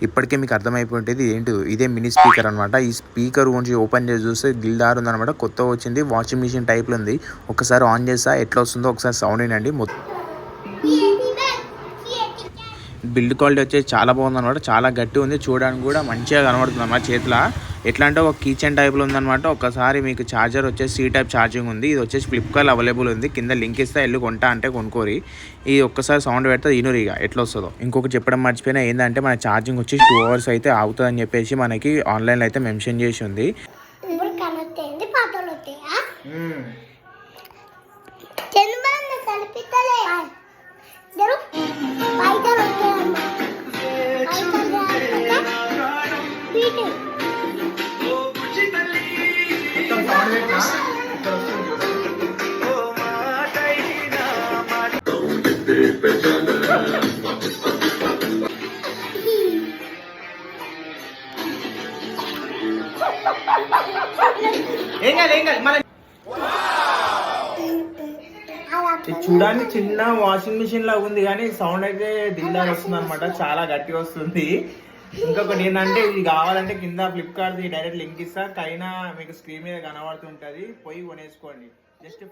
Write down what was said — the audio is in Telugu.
ఇప్పటికే మీకు అర్థమైపోయింది ఏంటి, ఇదే మినీ స్పీకర్ అనమాట. ఈ స్పీకర్ గురించి ఓపెన్ చేసి చూస్తే గిల్దార్ ఉందనమాట. కొత్తగా వచ్చింది, వాషింగ్ మిషన్ టైప్లో ఉంది. ఒకసారి ఆన్ చేస్తా ఎట్లా వస్తుందో ఒకసారి సౌండ్ వినండి. బిల్డ్ క్వాలిటీ వచ్చేసి చాలా బాగుంది అనమాట. చాలా గట్టి ఉంది, చూడడానికి కూడా మంచిగా కనబడుతుంది అన్నమాట. చేతిలో ఎట్లా అంటే ఒక కీచెన్ టైప్లో ఉందన్నమాట. ఒకసారి మీకు ఛార్జర్ వచ్చేసి C టైప్ ఛార్జింగ్ ఉంది. ఇది వచ్చేసి ఫ్లిప్కార్ట్ అవైలబుల్ ఉంది. కింద లింక్ ఇస్తే వెళ్ళి కొంటా అంటే కొనుక్కోరి. ఇది ఒక్కసారి సౌండ్ పెడితే ఇనురిగా ఎట్లా వస్తుందో. ఇంకొకటి చెప్పడం మర్చిపోయినా ఏంటంటే మన ఛార్జింగ్ వచ్చేసి 2 hours అయితే ఆగుతుంది అని చెప్పేసి మనకి ఆన్లైన్లో అయితే మెన్షన్ చేసి ఉంది. చూడండి, చిన్న వాషింగ్ మిషన్ లాగా ఉంది కానీ సౌండ్ అయితే దిల్దార్ వస్తుంది అనమాట. చాలా గట్టి వస్తుంది. ఇంకొకటి ఏంటంటే ఇది కావాలంటే కింద ఫ్లిప్కార్ట్ డైరెక్ట్ లింక్ ఇస్తా, కైనా మీకు స్క్రీన్ మీద కనబడుతుంటది, పోయి కొనేసుకోండి. జస్ట్